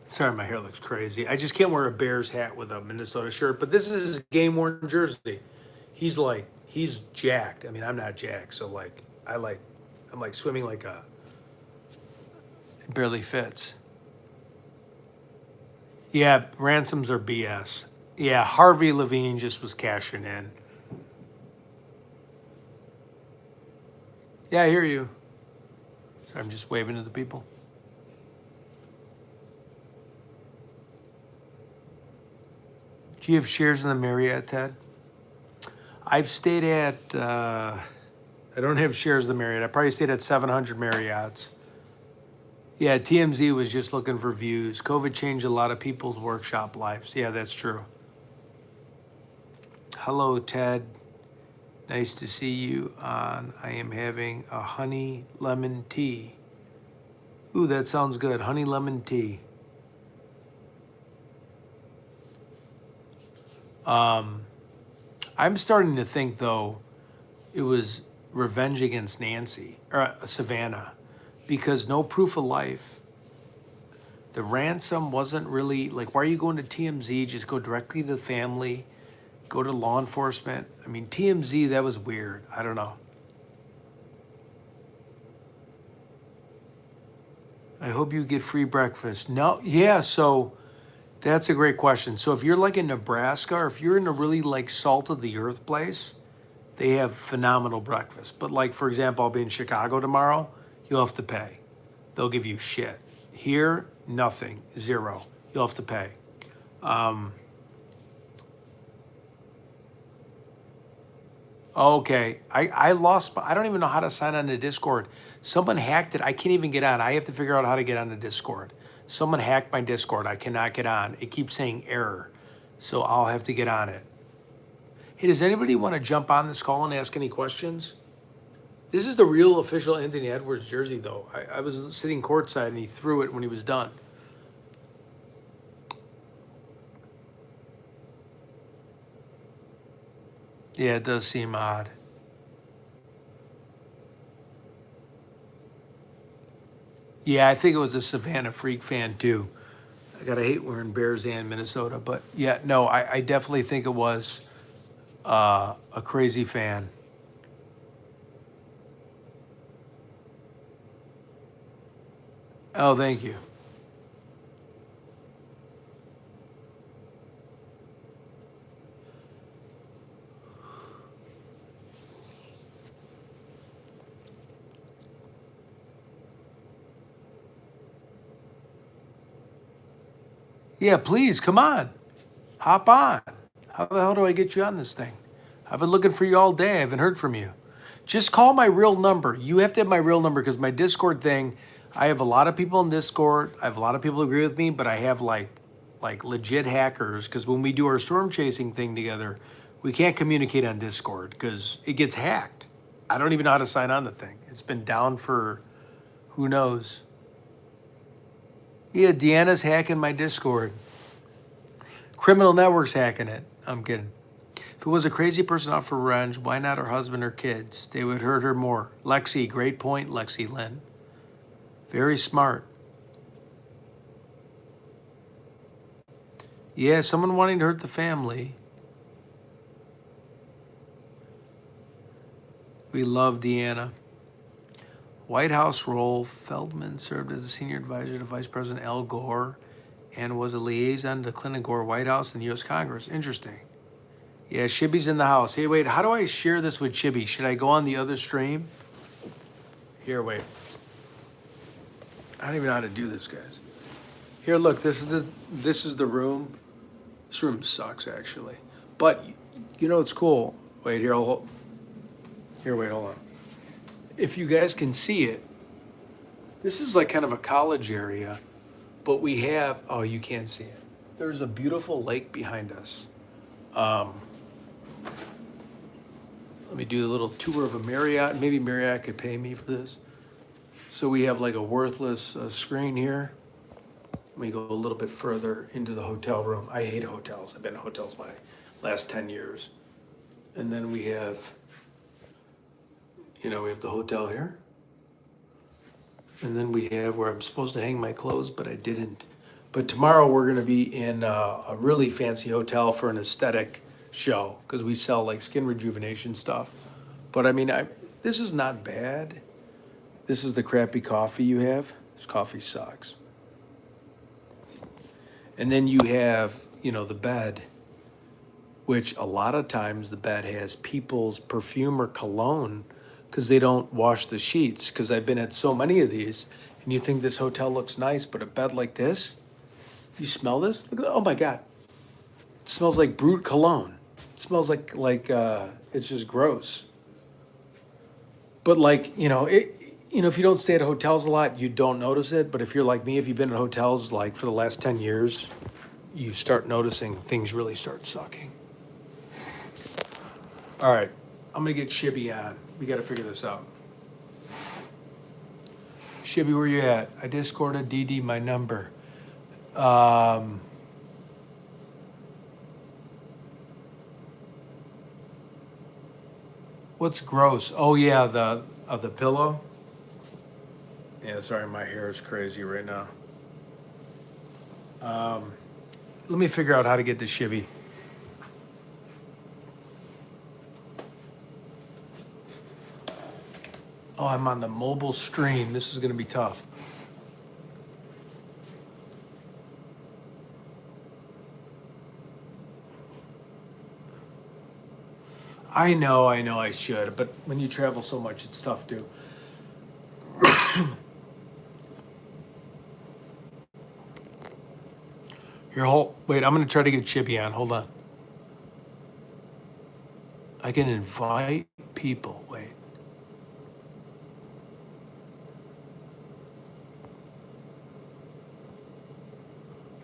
Sorry, my hair looks crazy. I just can't wear a Bears hat with a Minnesota shirt, but this is his game-worn jersey. He's jacked. I mean, I'm not jacked, so I'm like swimming like it barely fits. Yeah, ransoms are BS. Yeah, Harvey Levine just was cashing in. Yeah, I hear you. Sorry, I'm just waving to the people. Do you have shares in the Marriott, Ted? I've stayed at, I don't have shares of the Marriott. I probably stayed at 700 Marriotts. Yeah, TMZ was just looking for views. COVID changed a lot of people's workshop lives. Yeah, that's true. Hello, Ted. Nice to see you on. I am having a honey lemon tea. Ooh, that sounds good. Honey lemon tea. I'm starting to think, though, it was revenge against Nancy, or Savannah, because no proof of life. The ransom wasn't really, like, why are you going to TMZ? Just go directly to the family, go to law enforcement. I mean, TMZ, that was weird. I don't know. I hope you get free breakfast. No, yeah, so that's a great question. So if you're like in Nebraska, or if you're in a really like salt of the earth place, they have phenomenal breakfast. But like, for example, I'll be in Chicago tomorrow, you'll have to pay. They'll give you shit. Here, nothing, zero. You'll have to pay. Okay, I lost, I don't even know how to sign on to Discord. Someone hacked it. I can't even get on. I have to figure out how to get on the Discord. Someone hacked my Discord. I cannot get on. It keeps saying error. So I'll have to get on it. Hey, does anybody want to jump on this call and ask any questions? This is the real official Anthony Edwards jersey, though. I was sitting courtside and he threw it when he was done. Yeah, it does seem odd. Yeah, I think it was a Savannah Freak fan too. I gotta hate wearing Bears and Minnesota, but yeah, no, I definitely think it was a crazy fan. Oh, thank you. Yeah, please come on, hop on. How the hell do I get you on this thing? I've been looking for you all day. I haven't heard from you. Just call my real number. You have to have my real number because my Discord thing, I have a lot of people in Discord. I have a lot of people who agree with me, but I have like legit hackers because when we do our storm chasing thing together, we can't communicate on Discord because it gets hacked. I don't even know how to sign on the thing. It's been down for who knows. Yeah, Deanna's hacking my Discord. Criminal Network's hacking it. I'm kidding. If it was a crazy person out for revenge, why not her husband or kids? They would hurt her more. Lexi, great point, Lexi Lynn. Very smart. Yeah, someone wanting to hurt the family. We love Deanna. White House role, Feldman served as a senior advisor to Vice President Al Gore and was a liaison to Clinton Gore White House and U.S. Congress. Interesting. Yeah, Shibby's in the house. Hey, wait, how do I share this with Shibby? Should I go on the other stream? Here, wait. I don't even know how to do this, guys. Here, look, this is the room. This room sucks, actually. But, you know, it's cool. Wait, here, hold on. If you guys can see it, this is like kind of a college area, but we have, oh, you can't see it. There's a beautiful lake behind us. Let me do a little tour of a Marriott. Maybe Marriott could pay me for this. So we have like a worthless screen here. Let me go a little bit further into the hotel room. I hate hotels. I've been in hotels my last 10 years. And then we have, we have the hotel here. And then we have where I'm supposed to hang my clothes, but I didn't. But tomorrow we're gonna be in a really fancy hotel for an aesthetic show because we sell like skin rejuvenation stuff. But I mean, this is not bad. This is the crappy coffee you have. This coffee sucks. And then you have, the bed, which a lot of times the bed has people's perfume or cologne because they don't wash the sheets. Because I've been at so many of these, and you think this hotel looks nice, but a bed like this, you smell this? Look at, oh my God. It smells like Brut cologne. smells like it's just gross. But like, if you don't stay at hotels a lot, you don't notice it. But if you're like me, if you've been at hotels like for the last 10 years, you start noticing things really start sucking. All right, I'm gonna get Shibby on. We gotta figure this out. Shibby, where you at? I Discorded DD my number. What's gross? Oh yeah, the pillow. Yeah, sorry, my hair is crazy right now. Let me figure out how to get the Shibby. Oh, I'm on the mobile stream. This is gonna be tough. I know I should, but when you travel so much, it's tough to. Here, wait, I'm gonna try to get Chippy on. Hold on. I can invite people. Wait.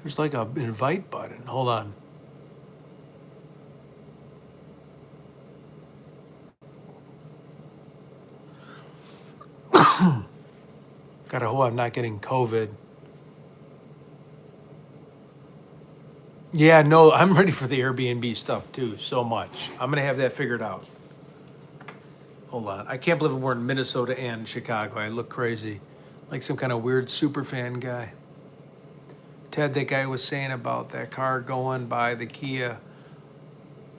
There's like a invite button. Hold on. Gotta hope I'm not getting COVID. Yeah, no, I'm ready for the Airbnb stuff too, so much. I'm gonna have that figured out. Hold on. I can't believe we're in Minnesota and Chicago. I look crazy. Like some kind of weird super fan guy. Ted, that guy was saying about that car going by the Kia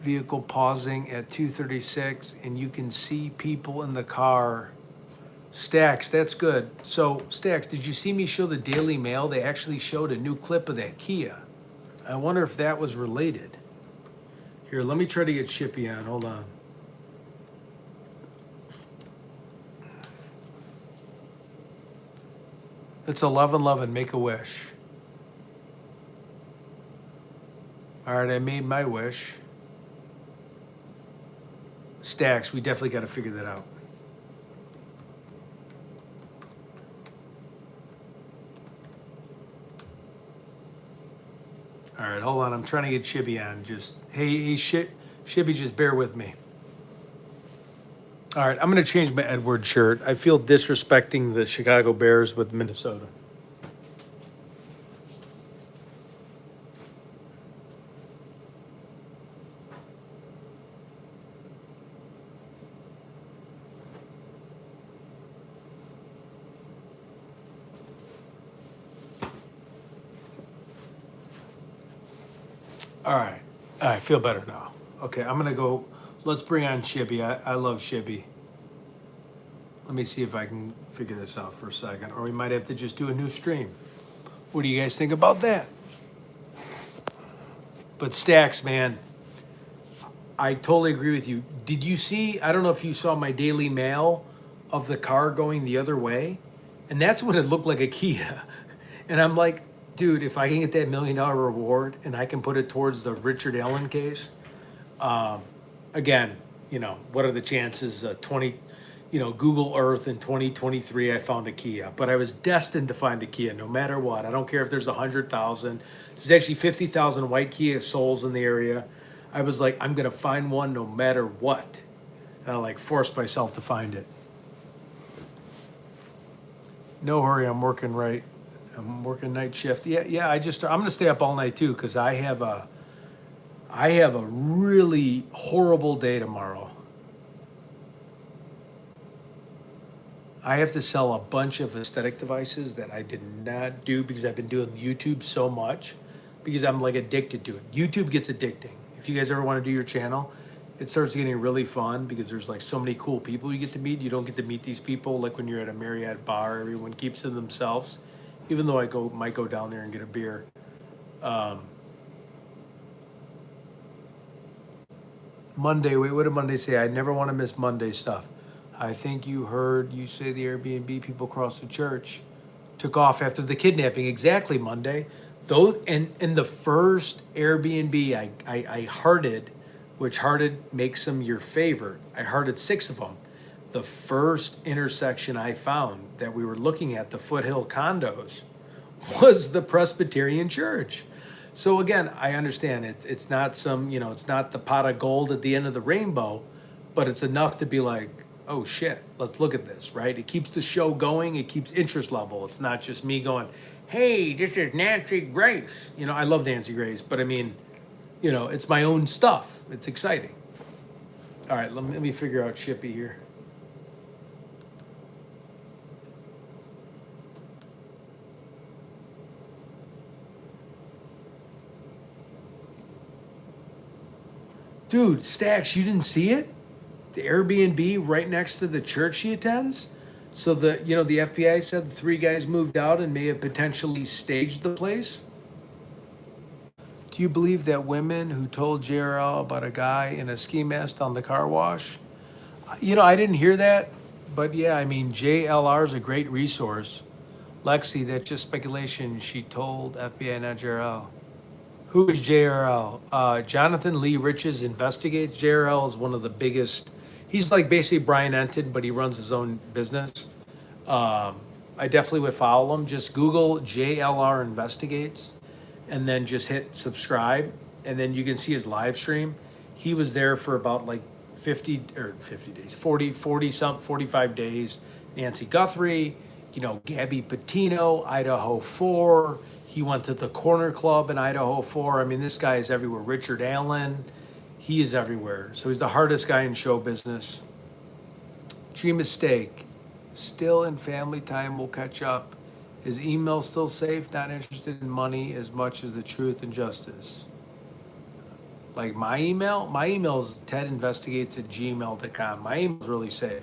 vehicle pausing at 236 and you can see people in the car. Stacks, that's good. So, Stacks, did you see me show the Daily Mail? They actually showed a new clip of that Kia. I wonder if that was related. Here, let me try to get Chippy on. Hold on. It's 11:11. Make a wish. All right, I made my wish. Stacks, we definitely got to figure that out. All right, hold on. I'm trying to get Shibby on. Shibby, just bear with me. All right, I'm going to change my Edward shirt. I feel disrespecting the Chicago Bears with Minnesota. All right, I feel better now. Okay, I'm gonna go. Let's bring on Shibby. I love Shibby. Let me see if I can figure this out for a second, or we might have to just do a new stream. What do you guys think about that? But Stacks, man, I totally agree with you. Did you see? I don't know if you saw my Daily Mail of the car going the other way, and that's when it looked like a Kia. And I'm like, dude, if I can get that $1 million reward and I can put it towards the Richard Allen case, again, what are the chances? Google Earth in 2023, I found a Kia, but I was destined to find a Kia no matter what. I don't care if there's 100,000. There's actually 50,000 white Kia Souls in the area. I was like, I'm gonna find one no matter what, and I forced myself to find it. No hurry, I'm working right. I'm working night shift. Yeah. I'm gonna stay up all night too because I have a really horrible day tomorrow. I have to sell a bunch of aesthetic devices that I did not do because I've been doing YouTube so much because I'm addicted to it. YouTube gets addicting. If you guys ever want to do your channel, it starts getting really fun because there's so many cool people you get to meet. You don't get to meet these people like when you're at a Marriott bar. Everyone keeps to themselves. Even though I might go down there and get a beer. Monday, wait, what did Monday say? I never want to miss Monday stuff. I think you heard you say the Airbnb people across the church took off after the kidnapping. Exactly, Monday. And the first Airbnb I hearted which hearted makes them your favorite. I hearted 6 of them. The first intersection I found that we were looking at, the Foothill condos, was the Presbyterian Church. So again, I understand it's not some, it's not the pot of gold at the end of the rainbow, but it's enough to be like, oh shit, let's look at this, right? It keeps the show going, it keeps interest level. It's not just me going, hey, this is Nancy Grace. I love Nancy Grace, but I mean, it's my own stuff. It's exciting. All right, let me figure out Shippy here. Dude, Stacks, you didn't see it? The Airbnb right next to the church she attends? So the FBI said the 3 guys moved out and may have potentially staged the place? Do you believe that women who told JRL about a guy in a ski mask on the car wash? I didn't hear that, but yeah, I mean, JLR is a great resource. Lexi, that's just speculation. She told FBI, not JRL. Who is JRL? Jonathan Lee Riches investigates. JRL is one of the biggest. He's like basically Brian Enton, but he runs his own business. I definitely would follow him. Just Google JLR investigates, and then just hit subscribe, and then you can see his live stream. He was there for about like 50 days, 45 days. Nancy Guthrie, Gabby Patino, Idaho 4. He went to the Corner Club in Idaho 4. I mean, this guy is everywhere. Richard Allen, he is everywhere. So he's the hardest guy in show business. Dream Mistake, still in family time, will catch up. Is email still safe? Not interested in money as much as the truth and justice. Like my email? My email is tedinvestigates@gmail.com. My email is really safe.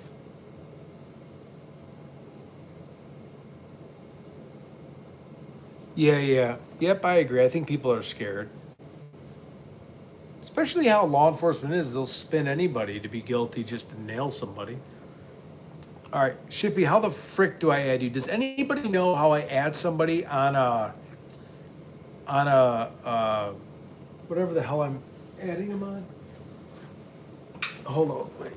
Yeah. Yep, I agree. I think people are scared. Especially how law enforcement is. They'll spin anybody to be guilty just to nail somebody. All right, Shippy, how the frick do I add you? Does anybody know how I add somebody on a whatever the hell I'm adding them on? Hold on, wait.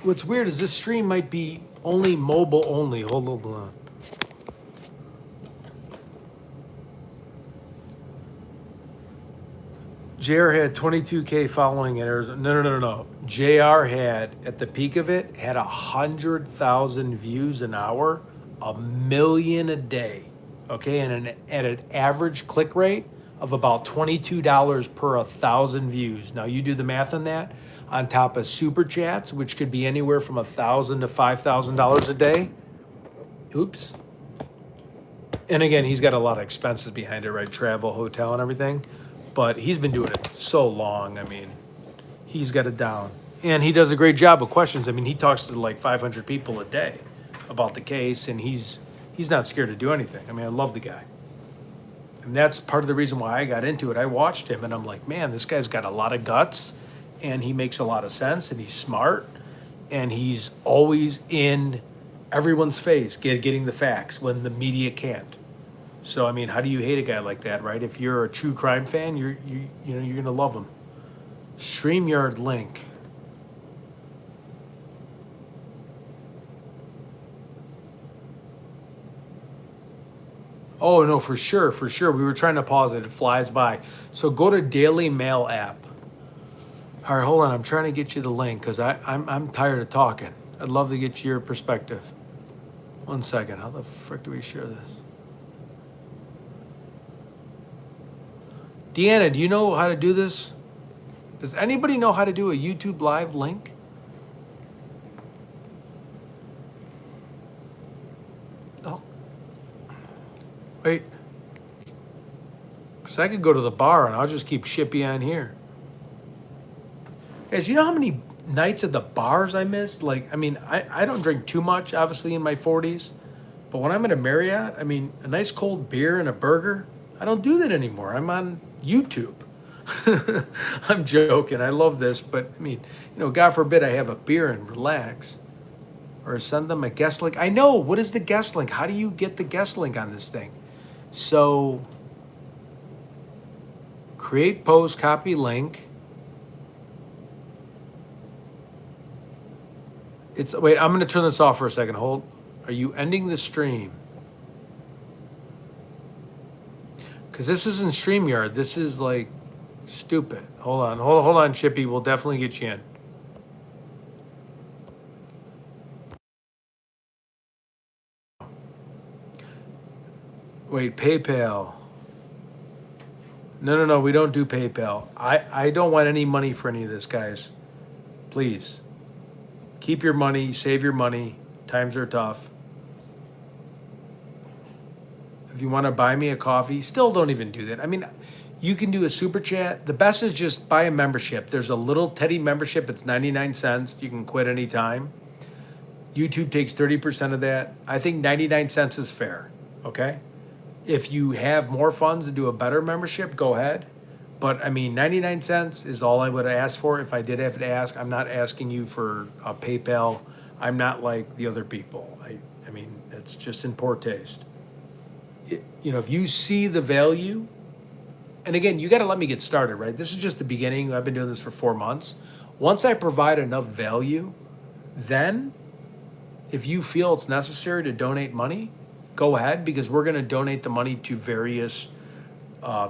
What's weird is this stream might be only mobile only. Hold on. JR had 22K following in Arizona. No. JR had, at the peak of it, had 100,000 views an hour, 1 million a day. Okay, and at an average click rate of about $22 per 1,000 views. Now you do the math on that. On top of super chats, which could be anywhere from $1,000 to $5,000 a day. Oops. And again, he's got a lot of expenses behind it, right? Travel, hotel, and everything. But he's been doing it so long. I mean, he's got it down. And he does a great job with questions. I mean, he talks to like 500 people a day about the case, and he's not scared to do anything. I mean, I love the guy. And that's part of the reason why I got into it. I watched him, and I'm like, man, this guy's got a lot of guts, and he makes a lot of sense, and he's smart, and he's always in everyone's face getting the facts when the media can't. So, I mean, how do you hate a guy like that, right? If you're a true crime fan, you're going to love him. StreamYard link. Oh, no, for sure. We were trying to pause it. It flies by. So go to Daily Mail app. All right, hold on. I'm trying to get you the link because I'm tired of talking. I'd love to get your perspective. 1 second. How the frick do we share this? Deanna, do you know how to do this? Does anybody know how to do a YouTube Live link? Oh. Wait. Because I could go to the bar and I'll just keep Shippy on here. Guys, you know how many nights at the bars I missed? Like, I mean, I don't drink too much, obviously, in my 40s. But when I'm at a Marriott, I mean, a nice cold beer and a burger, I don't do that anymore. I'm on YouTube. I'm joking. I love this. But, I mean, God forbid I have a beer and relax. Or send them a guest link. I know. What is the guest link? How do you get the guest link on this thing? So, Create post, copy link. Wait, I'm going to turn this off for a second. Hold. Are you ending the stream? Because this isn't StreamYard. This is like stupid. Hold on, Chippy. We'll definitely get you in. Wait, PayPal. No. We don't do PayPal. I don't want any money for any of this, guys. Please. Keep your money. Save your money. Times are tough. If you want to buy me a coffee, still don't even do that. I mean, you can do a super chat. The best is just buy a membership. There's a little Teddy membership. It's 99 cents. You can quit anytime. YouTube takes 30% of that. I think 99 cents is fair. Okay? If you have more funds to do a better membership, go ahead. But I mean, 99 cents is all I would ask for if I did have to ask. I'm not asking you for a PayPal. I'm not like the other people. I mean, it's just in poor taste. If you see the value, and again, you got to let me get started, right? This is just the beginning. I've been doing this for 4 months. Once I provide enough value, then if you feel it's necessary to donate money, go ahead, because we're going to donate the money to various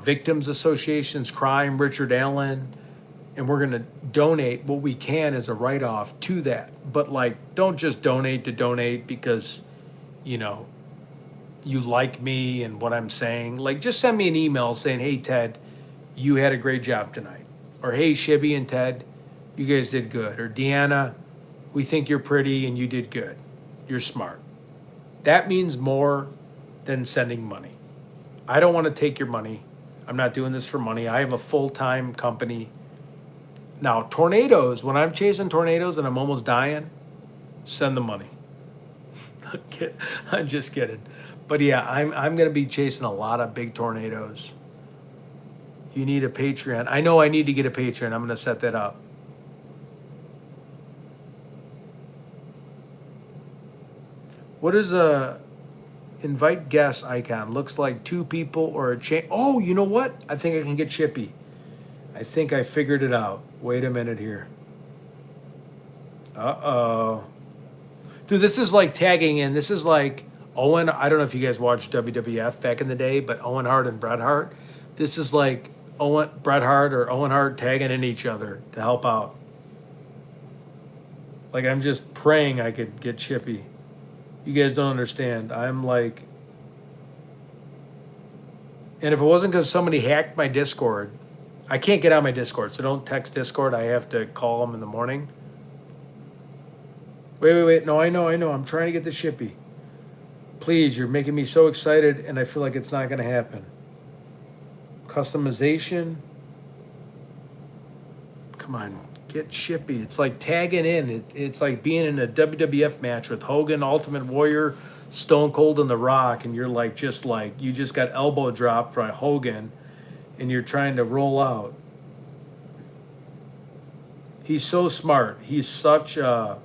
victims associations, crime, Richard Allen, and we're going to donate what we can as a write-off to that. But don't just donate to donate because, you like me and what I'm saying. Just send me an email saying, hey, Ted, you had a great job tonight. Or, hey, Shibby and Ted, you guys did good. Or, Deanna, we think you're pretty and you did good. You're smart. That means more than sending money. I don't want to take your money. I'm not doing this for money. I have a full-time company. Now, tornadoes, when I'm chasing tornadoes and I'm almost dying, send the money. I'm just kidding. But yeah, I'm going to be chasing a lot of big tornadoes. You need a Patreon. I know I need to get a Patreon. I'm going to set that up. What is a invite guest icon? Looks like 2 people or a chain. Oh, you know what? I think I can get Chippy. I think I figured it out. Wait a minute here. Uh-oh. Dude, this is like tagging in. This is like Owen. I don't know if you guys watched WWF back in the day, but Owen Hart and Bret Hart. This is like Bret Hart or Owen Hart tagging in each other to help out. I'm just praying I could get Chippy. You guys don't understand. I'm like, and if it wasn't because somebody hacked my Discord, I can't get on my Discord, so don't text Discord. I have to call them in the morning. Wait. No, I know. I'm trying to get the Shippy. Please, you're making me so excited, and I feel like it's not going to happen. Customization. Come on, get Shippy. It's like tagging in. It's like being in a WWF match with Hogan, Ultimate Warrior, Stone Cold, and The Rock, and you're you just got elbow dropped by Hogan, and you're trying to roll out. He's so smart. He's such a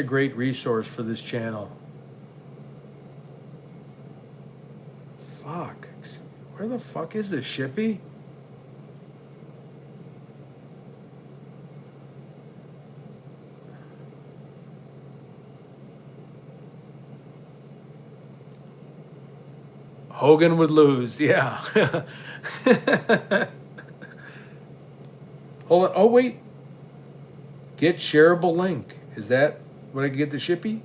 great resource for this channel. Fuck. Where the fuck is this Shippy? Hogan would lose, yeah. Hold on. Oh, wait. Get shareable link. Is that what I can get the Shippy?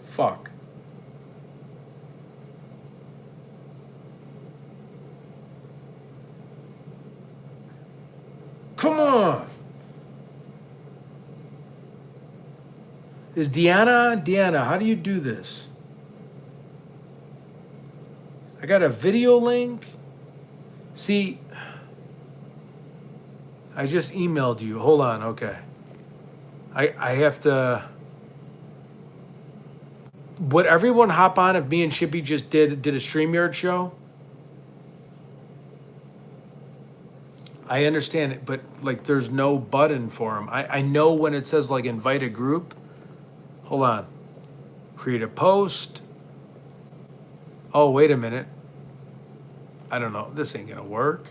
Fuck. Come on. Is Deanna, how do you do this? I got a video link. See, I just emailed you. Hold on, okay. I have to. Would everyone hop on if me and Shippy just did a StreamYard show? I understand it, but there's no button for him. I know when it says invite a group. Hold on. Create a post. Oh, wait a minute. I don't know, this ain't gonna work.